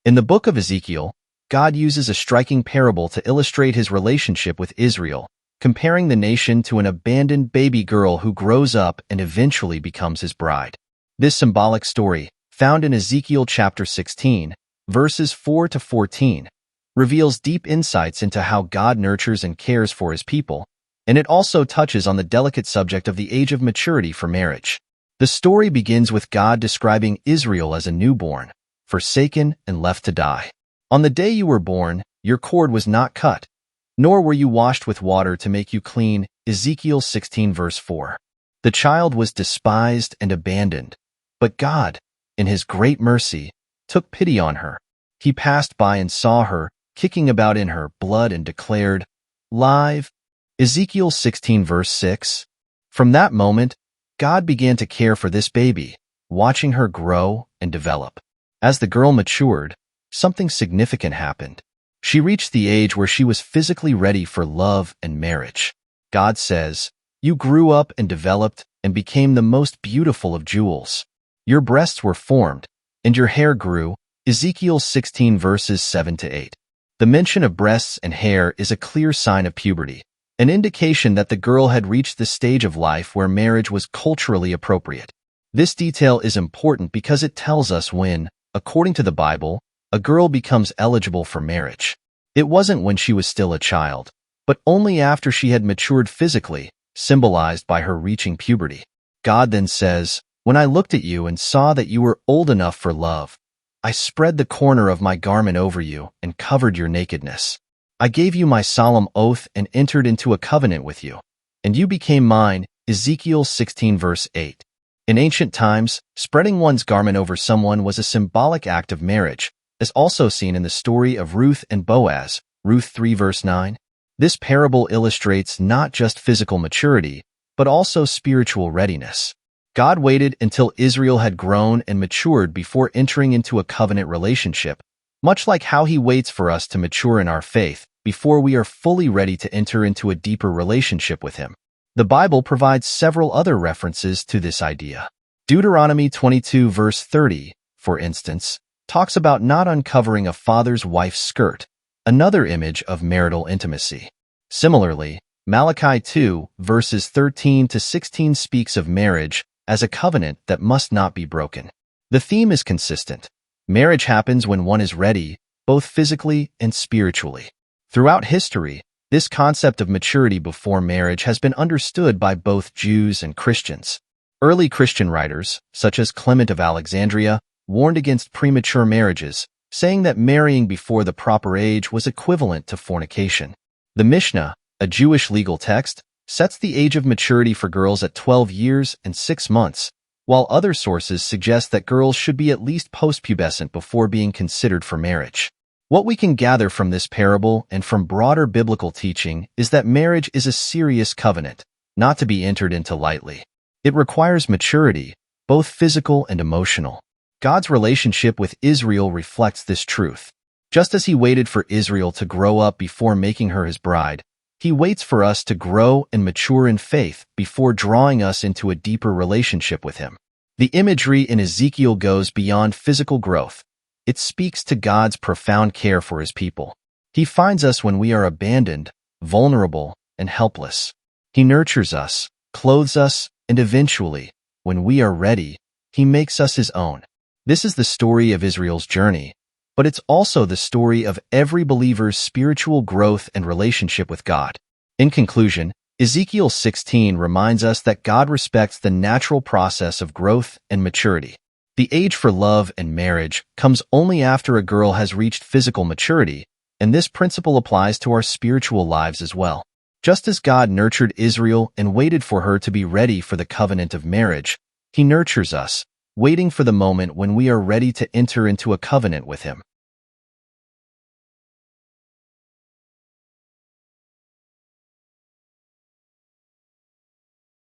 In the book of Ezekiel, God uses a striking parable to illustrate his relationship with Israel, comparing the nation to an abandoned baby girl who grows up and eventually becomes his bride. This symbolic story, found in Ezekiel chapter 16, verses 4 to 14, reveals deep insights into how God nurtures and cares for his people, and it also touches on the delicate subject of the age of maturity for marriage. The story begins with God describing Israel as a newborn, forsaken and left to die. On the day you were born, your cord was not cut, nor were you washed with water to make you clean. Ezekiel 16 verse 4. The child was despised and abandoned, but God, in his great mercy, took pity on her. He passed by and saw her, kicking about in her blood, and declared, "Live." Ezekiel 16 verse 6. From that moment, God began to care for this baby, watching her grow and develop. As the girl matured, something significant happened. She reached the age where she was physically ready for love and marriage. God says, "You grew up and developed and became the most beautiful of jewels. Your breasts were formed, and your hair grew." Ezekiel 16 verses 7 to 8. The mention of breasts and hair is a clear sign of puberty, an indication that the girl had reached the stage of life where marriage was culturally appropriate. This detail is important because it tells us when, according to the Bible, a girl becomes eligible for marriage. It wasn't when she was still a child, but only after she had matured physically, symbolized by her reaching puberty. God then says, "When I looked at you and saw that you were old enough for love, I spread the corner of my garment over you and covered your nakedness. I gave you my solemn oath and entered into a covenant with you, and you became mine." Ezekiel 16 verse 8. In ancient times, spreading one's garment over someone was a symbolic act of marriage, as also seen in the story of Ruth and Boaz, Ruth 3 verse 9. This parable illustrates not just physical maturity, but also spiritual readiness. God waited until Israel had grown and matured before entering into a covenant relationship, much like how he waits for us to mature in our faith before we are fully ready to enter into a deeper relationship with him. The Bible provides several other references to this idea. Deuteronomy 22 verse 30, for instance, talks about not uncovering a father's wife's skirt, another image of marital intimacy. Similarly, Malachi 2 verses 13 to 16 speaks of marriage as a covenant that must not be broken. The theme is consistent. Marriage happens when one is ready, both physically and spiritually. Throughout history, this concept of maturity before marriage has been understood by both Jews and Christians. Early Christian writers, such as Clement of Alexandria, warned against premature marriages, saying that marrying before the proper age was equivalent to fornication. The Mishnah, a Jewish legal text, sets the age of maturity for girls at 12 years and 6 months, while other sources suggest that girls should be at least postpubescent before being considered for marriage. What we can gather from this parable and from broader biblical teaching is that marriage is a serious covenant, not to be entered into lightly. It requires maturity, both physical and emotional. God's relationship with Israel reflects this truth. Just as he waited for Israel to grow up before making her his bride, he waits for us to grow and mature in faith before drawing us into a deeper relationship with him. The imagery in Ezekiel goes beyond physical growth. It speaks to God's profound care for his people. He finds us when we are abandoned, vulnerable, and helpless. He nurtures us, clothes us, and eventually, when we are ready, he makes us his own. This is the story of Israel's journey, but it's also the story of every believer's spiritual growth and relationship with God. In conclusion, Ezekiel 16 reminds us that God respects the natural process of growth and maturity. The age for love and marriage comes only after a girl has reached physical maturity, and this principle applies to our spiritual lives as well. Just as God nurtured Israel and waited for her to be ready for the covenant of marriage, he nurtures us, waiting for the moment when we are ready to enter into a covenant with him.